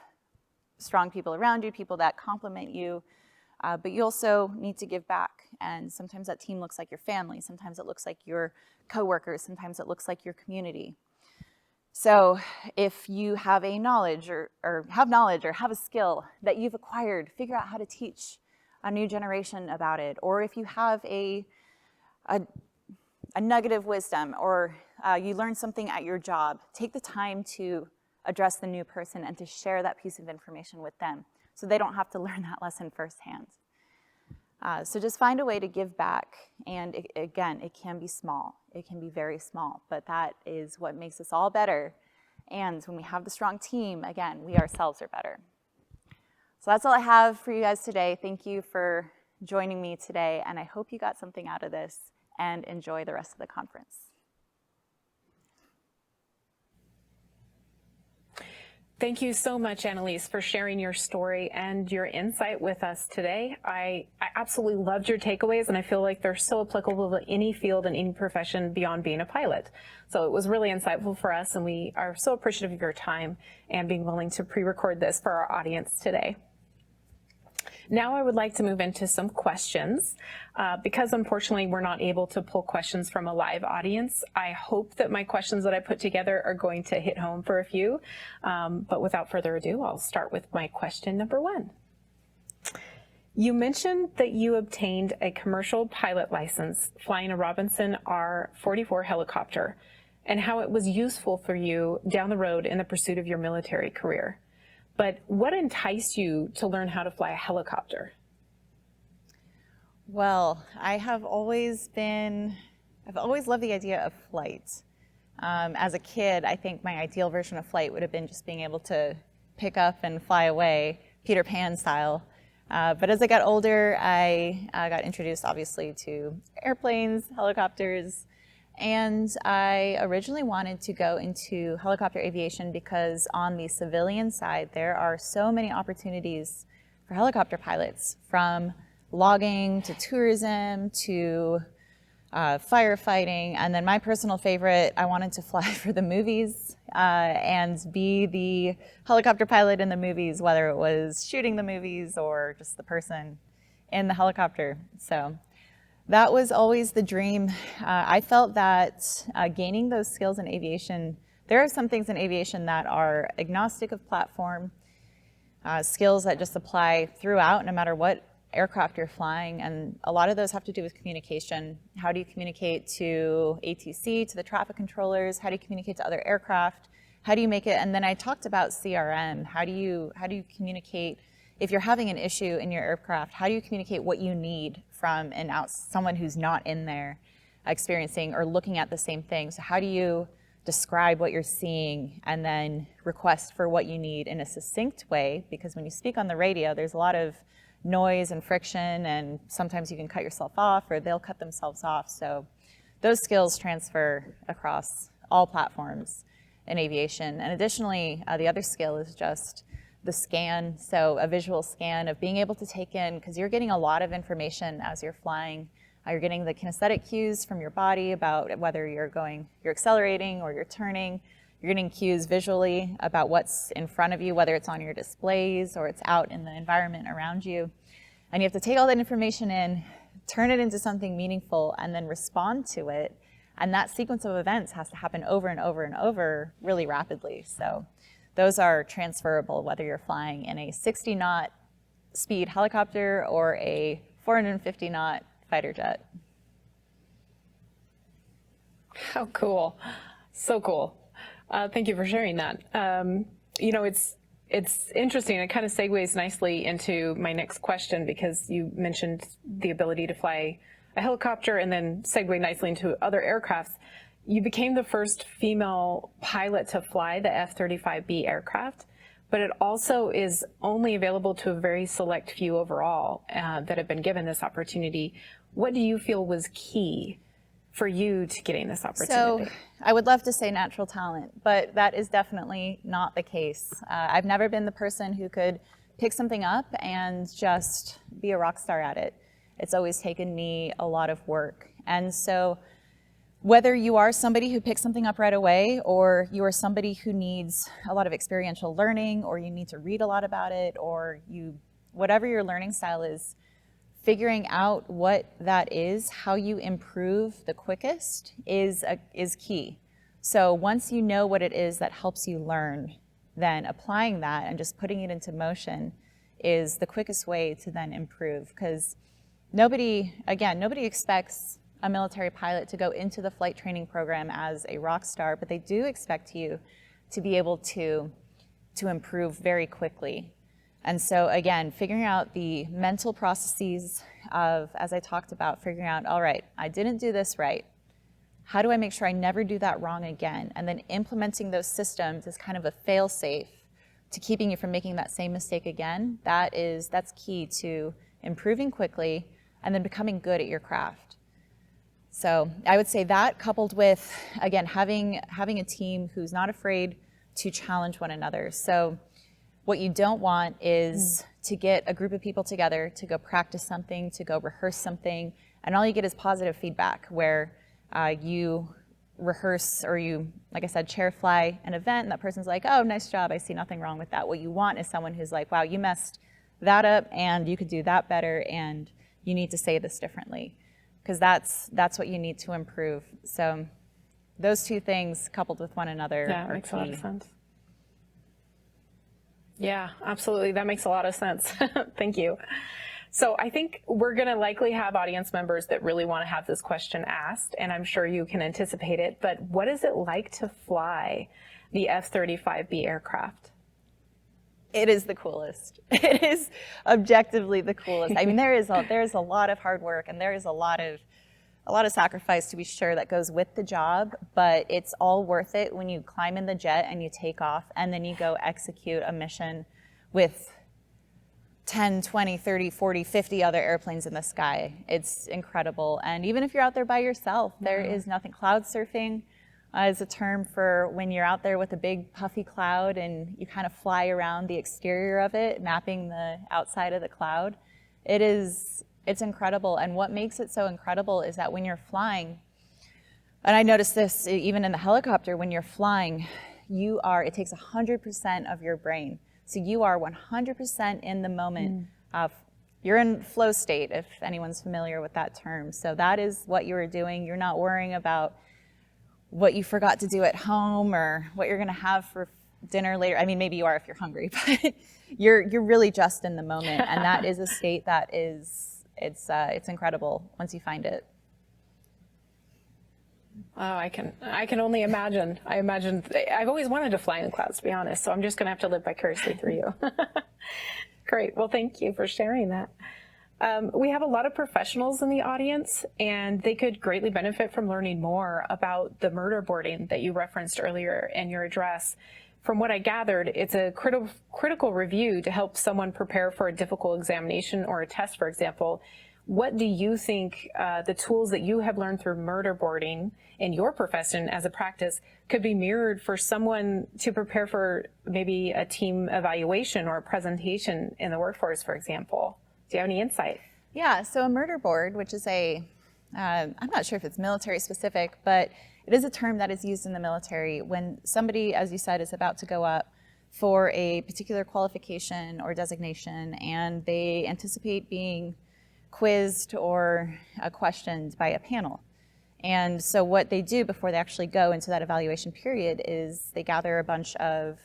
[SPEAKER 1] strong people around you, people that complement you, but you also need to give back. And sometimes that team looks like your family. Sometimes it looks like your coworkers. Sometimes it looks like your community. So if you have a knowledge or have a skill that you've acquired, figure out how to teach a new generation about it. Or if you have a nugget of wisdom, or you learn something at your job, take the time to address the new person and to share that piece of information with them so they don't have to learn that lesson firsthand. So just find a way to give back, and again, it can be small. It can be very small, but that is what makes us all better. And when we have the strong team, again, we ourselves are better. So that's all I have for you guys today. Thank you for joining me today, and I hope you got something out of this, and enjoy the rest of the conference.
[SPEAKER 2] Thank you so much, Anneliese, for sharing your story and your insight with us today. I absolutely loved your takeaways, and I feel like they're so applicable to any field and any profession beyond being a pilot. So it was really insightful for us, and we are so appreciative of your time and being willing to pre-record this for our audience today. Now I would like to move into some questions. Because unfortunately we're not able to pull questions from a live audience, I hope that my questions that I put together are going to hit home for a few. But without further ado, I'll start with my question number 1. You mentioned that you obtained a commercial pilot license flying a Robinson R-44 helicopter, and how it was useful for you down the road in the pursuit of your military career. But what enticed you to learn how to fly a helicopter?
[SPEAKER 1] Well, I've always loved the idea of flight. As a kid, I think my ideal version of flight would have been just being able to pick up and fly away, Peter Pan style. But as I got older, I got introduced, obviously, to airplanes, helicopters, and I originally wanted to go into helicopter aviation because on the civilian side, there are so many opportunities for helicopter pilots, from logging to tourism to firefighting. And then my personal favorite, I wanted to fly for the movies and be the helicopter pilot in the movies, whether it was shooting the movies or just the person in the helicopter. So that was always the dream. I felt that gaining those skills in aviation, there are some things in aviation that are agnostic of platform, skills that just apply throughout, no matter what aircraft you're flying, and a lot of those have to do with communication. How do you communicate to ATC, to the traffic controllers? How do you communicate to other aircraft? How do you make it? And then I talked about CRM. How do you communicate if you're having an issue in your aircraft? How do you communicate what you need from someone who's not in there experiencing or looking at the same thing? So how do you describe what you're seeing and then request for what you need in a succinct way? Because when you speak on the radio, there's a lot of noise and friction, and sometimes you can cut yourself off or they'll cut themselves off. So those skills transfer across all platforms in aviation. And additionally, the other skill is just the scan, so a visual scan of being able to take in, because you're getting a lot of information as you're flying. You're getting the kinesthetic cues from your body about whether you're accelerating or you're turning. You're getting cues visually about what's in front of you, whether it's on your displays or it's out in the environment around you. And you have to take all that information in, turn it into something meaningful, and then respond to it. And that sequence of events has to happen over and over and over really rapidly. So those are transferable, whether you're flying in a 60-knot speed helicopter or a 450-knot fighter jet.
[SPEAKER 2] How cool. So cool. Thank you for sharing that. You know, it's interesting. It kind of segues nicely into my next question, because you mentioned the ability to fly a helicopter and then segue nicely into other aircrafts. You became the first female pilot to fly the F-35B aircraft, but it also is only available to a very select few overall that have been given this opportunity. What do you feel was key for you to getting this opportunity?
[SPEAKER 1] So I would love to say natural talent, but that is definitely not the case. I've never been the person who could pick something up and just be a rock star at it. It's always taken me a lot of work. And so whether you are somebody who picks something up right away, or you are somebody who needs a lot of experiential learning, or you need to read a lot about it, or whatever your learning style is, figuring out what that is, how you improve the quickest is key. So once you know what it is that helps you learn, then applying that and just putting it into motion is the quickest way to then improve. Because nobody expects a military pilot to go into the flight training program as a rock star, but they do expect you to be able to improve very quickly. And so again, figuring out the mental processes of, as I talked about, figuring out, all right, I didn't do this right. How do I make sure I never do that wrong again? And then implementing those systems as kind of a fail-safe to keeping you from making that same mistake again. That's key to improving quickly and then becoming good at your craft. So I would say that, coupled with, again, having a team who's not afraid to challenge one another. So what you don't want is to get a group of people together to go practice something, to go rehearse something, and all you get is positive feedback where you rehearse or you, like I said, chair fly an event, and that person's like, oh, nice job, I see nothing wrong with that. What you want is someone who's like, wow, you messed that up and you could do that better and you need to say this differently. Because that's what you need to improve. So those two things coupled with one another are
[SPEAKER 2] makes
[SPEAKER 1] key.
[SPEAKER 2] a lot of sense. Yeah, absolutely. That makes a lot of sense. Thank you. So I think we're going to likely have audience members that really want to have this question asked, and I'm sure you can anticipate it. But what is it like to fly the F-35B aircraft?
[SPEAKER 1] It is the coolest. It is objectively the coolest. I mean, there is a lot of hard work and there is a lot of sacrifice, to be sure, that goes with the job, but it's all worth it when you climb in the jet and you take off and then you go execute a mission with 10, 20, 30, 40, 50 other airplanes in the sky. It's incredible. And even if you're out there by yourself, there is nothing. Cloud surfing is a term for when you're out there with a big puffy cloud and you kind of fly around the exterior of it, mapping the outside of the cloud. It's incredible. And what makes it so incredible is that when you're flying, and I noticed this even in the helicopter, when you're flying, it takes 100% of your brain. So you are 100% in the moment. You're in flow state, if anyone's familiar with that term. So that is what you are doing. You're not worrying about what you forgot to do at home or what you're going to have for dinner later. I mean, maybe you are if you're hungry, but you're really just in the moment, and that is a state that it's incredible once you find it.
[SPEAKER 2] Oh, I can only imagine. I've always wanted to fly in the clouds, to be honest, so I'm just going to have to live vicariously through you. Great. Well, thank you for sharing that. We have a lot of professionals in the audience, and they could greatly benefit from learning more about the murder boarding that you referenced earlier in your address. From what I gathered, it's a critical review to help someone prepare for a difficult examination or a test, for example. what do you think the tools that you have learned through murder boarding in your profession as a practice could be mirrored for someone to prepare for maybe a team evaluation or a presentation in the workforce, for example? Do you have any insight?
[SPEAKER 1] Yeah, so a murder board, which is I'm not sure if it's military specific, but it is a term that is used in the military when somebody, as you said, is about to go up for a particular qualification or designation, and they anticipate being quizzed or questioned by a panel. And so what they do before they actually go into that evaluation period is they gather a bunch of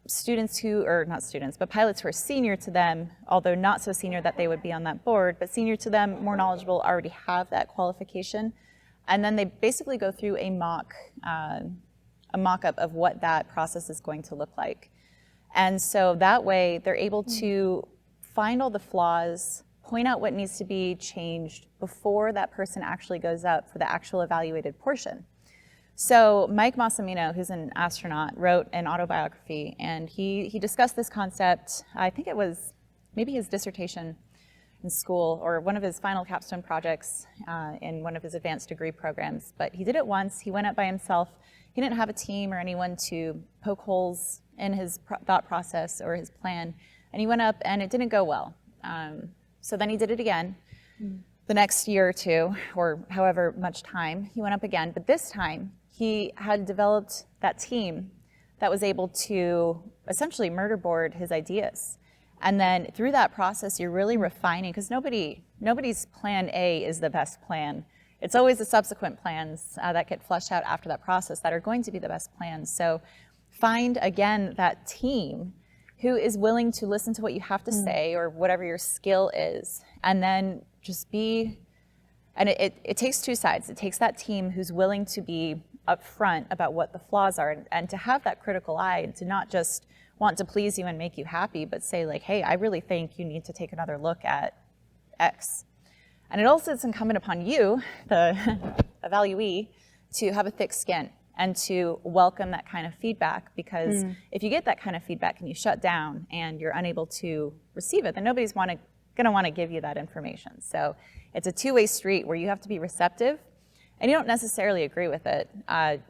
[SPEAKER 1] students not students, but pilots who are senior to them, although not so senior that they would be on that board, but senior to them, more knowledgeable, already have that qualification. And then they basically go through a mock-up of what that process is going to look like. And so that way they're able to find all the flaws, point out what needs to be changed before that person actually goes up for the actual evaluated portion. So Mike Massimino, who's an astronaut, wrote an autobiography, and he discussed this concept. I think it was maybe his dissertation in school or one of his final capstone projects in one of his advanced degree programs. But he did it once. He went up by himself. He didn't have a team or anyone to poke holes in his thought process or his plan. And he went up, and it didn't go well. So then he did it again. The next year or two, or however much time, he went up again. But this time, he had developed that team that was able to essentially murder board his ideas. And then through that process, you're really refining, because nobody's plan A is the best plan. It's always the subsequent plans that get fleshed out after that process that are going to be the best plans. So find, again, that team who is willing to listen to what you have to say or whatever your skill is, and then just be, and it takes two sides. It takes that team who's willing to be upfront about what the flaws are, and to have that critical eye, and to not just want to please you and make you happy, but say like, hey, I really think you need to take another look at X. And it also is incumbent upon you, the evaluee, to have a thick skin and to welcome that kind of feedback, because if you get that kind of feedback and you shut down and you're unable to receive it, then nobody's going to want to give you that information. So it's a two-way street where you have to be receptive, and you don't necessarily agree with it.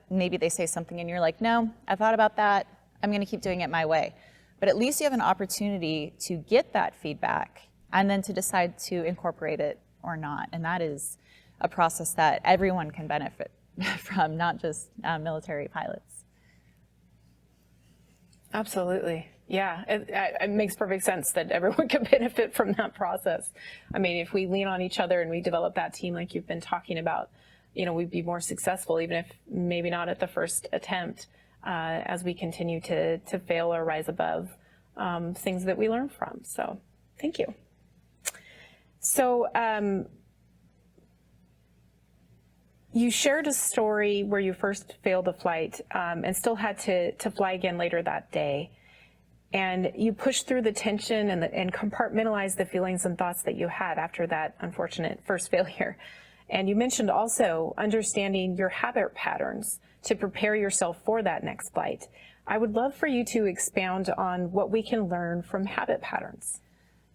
[SPEAKER 1] Maybe they say something and you're like, no, I thought about that. I'm going to keep doing it my way. But at least you have an opportunity to get that feedback and then to decide to incorporate it or not. And that is a process that everyone can benefit from, not just military pilots.
[SPEAKER 2] Absolutely. Yeah, it makes perfect sense that everyone can benefit from that process. I mean, if we lean on each other and we develop that team like you've been talking about, we'd be more successful, even if maybe not at the first attempt, as we continue to fail or rise above things that we learn from. So thank you. So you shared a story where you first failed a flight and still had to fly again later that day. And you pushed through the tension and compartmentalized the feelings and thoughts that you had after that unfortunate first failure. And you mentioned also understanding your habit patterns to prepare yourself for that next flight. I would love for you to expound on what we can learn from habit patterns.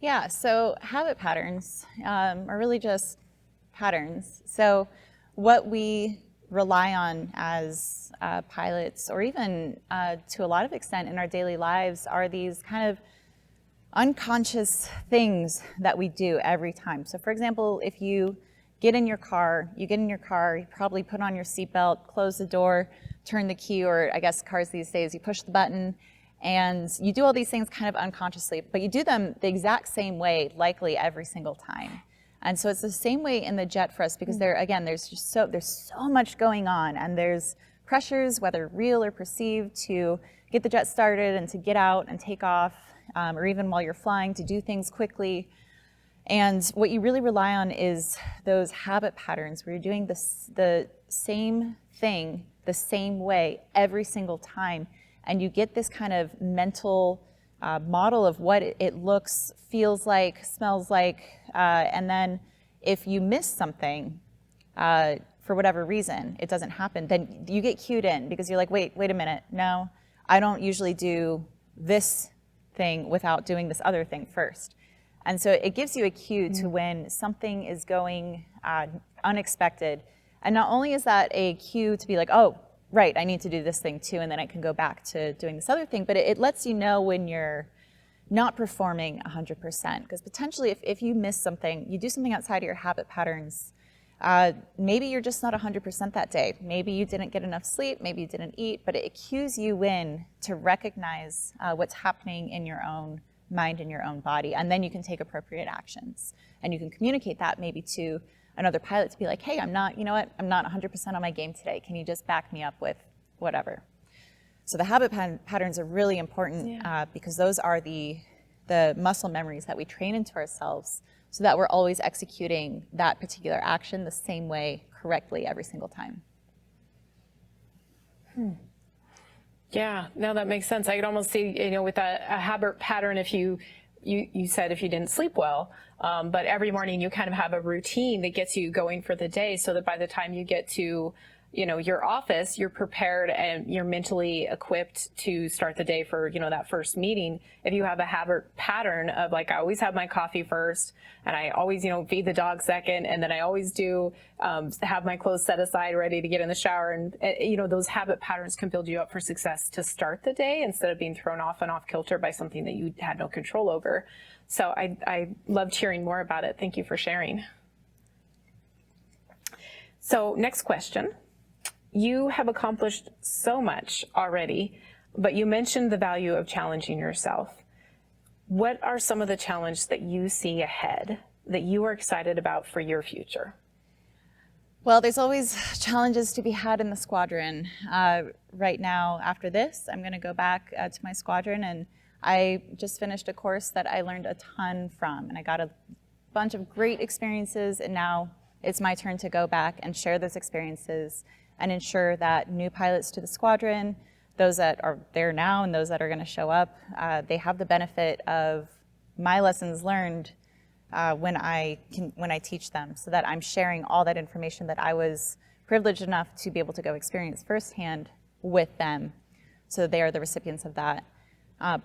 [SPEAKER 1] Yeah, so habit patterns are really just patterns. So what we rely on as pilots, or even to a lot of extent in our daily lives, are these kind of unconscious things that we do every time. So for example, if you get in your car, you probably put on your seatbelt, close the door, turn the key, or I guess cars these days, you push the button, and you do all these things kind of unconsciously, but you do them the exact same way, likely every single time. And so it's the same way in the jet for us, because there's so much going on, and there's pressures, whether real or perceived, to get the jet started and to get out and take off, or even while you're flying, to do things quickly. And what you really rely on is those habit patterns where you're doing the same thing the same way every single time, and you get this kind of mental model of what it looks, feels like, smells like, and then if you miss something for whatever reason, it doesn't happen, then you get cued in, because you're like, wait a minute, no, I don't usually do this thing without doing this other thing first. And so it gives you a cue to when something is going unexpected. And not only is that a cue to be like, oh, right, I need to do this thing too, and then I can go back to doing this other thing, but it lets you know when you're not performing 100%. Because potentially if you miss something, you do something outside of your habit patterns, maybe you're just not 100% that day. Maybe you didn't get enough sleep, maybe you didn't eat, but it cues you in to recognize what's happening in your own mind and your own body, and then you can take appropriate actions. And you can communicate that maybe to another pilot to be like, hey, I'm not 100% on my game today. Can you just back me up with whatever? So the habit patterns are really important because those are the muscle memories that we train into ourselves so that we're always executing that particular action the same way correctly every single time.
[SPEAKER 2] Yeah, no, that makes sense. I could almost see, with a habit pattern, if you said if you didn't sleep well, but every morning you kind of have a routine that gets you going for the day so that by the time you get to, your office, you're prepared and you're mentally equipped to start the day for, that first meeting. If you have a habit pattern of like, I always have my coffee first and I always, feed the dog second. And then I always do have my clothes set aside ready to get in the shower. And, those habit patterns can build you up for success to start the day instead of being thrown off and off kilter by something that you had no control over. So I loved hearing more about it. Thank you for sharing. So next question. You have accomplished so much already, but you mentioned the value of challenging yourself. What are some of the challenges that you see ahead that you are excited about for your future?
[SPEAKER 1] Well, there's always challenges to be had in the squadron. Right now, after this, I'm going to go back to my squadron, and I just finished a course that I learned a ton from, and I got a bunch of great experiences, and now it's my turn to go back and share those experiences and ensure that new pilots to the squadron, those that are there now and those that are going to show up, they have the benefit of my lessons learned when I teach them, so that I'm sharing all that information that I was privileged enough to be able to go experience firsthand with them, so they are the recipients of that.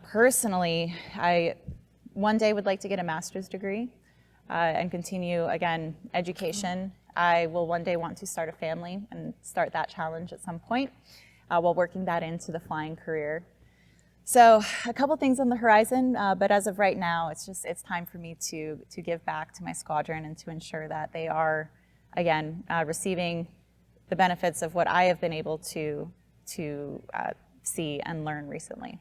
[SPEAKER 1] Personally, I one day would like to get a master's degree and continue, again, education. I will one day want to start a family and start that challenge at some point while working that into the flying career. So a couple things on the horizon, but as of right now, it's time for me to give back to my squadron and to ensure that they are, again, receiving the benefits of what I have been able to see and learn recently.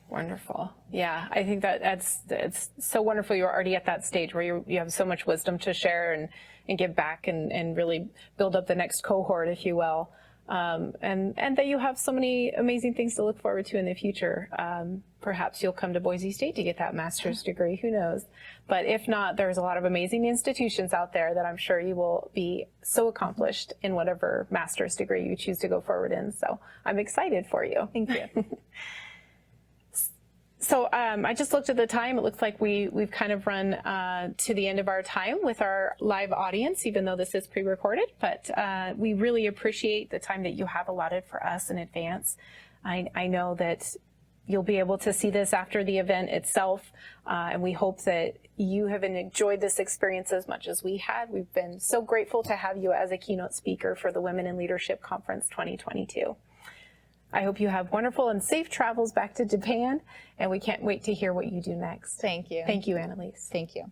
[SPEAKER 2] Wonderful. Yeah, I think it's so wonderful. You're already at that stage where you have so much wisdom to share and give back and really build up the next cohort, if you will. And that you have so many amazing things to look forward to in the future. Perhaps you'll come to Boise State to get that master's degree, who knows? But if not, there's a lot of amazing institutions out there that I'm sure you will be so accomplished in whatever master's degree you choose to go forward in. So I'm excited for you.
[SPEAKER 1] Thank you.
[SPEAKER 2] So I just looked at the time. It looks like we've kind of run to the end of our time with our live audience, even though this is pre-recorded. But we really appreciate the time that you have allotted for us in advance. I know that you'll be able to see this after the event itself, and we hope that you have enjoyed this experience as much as we had. We've been so grateful to have you as a keynote speaker for the Women in Leadership Conference 2022. I hope you have wonderful and safe travels back to Japan, and we can't wait to hear what you do next.
[SPEAKER 1] Thank you.
[SPEAKER 2] Thank you, Anneliese.
[SPEAKER 1] Thank you.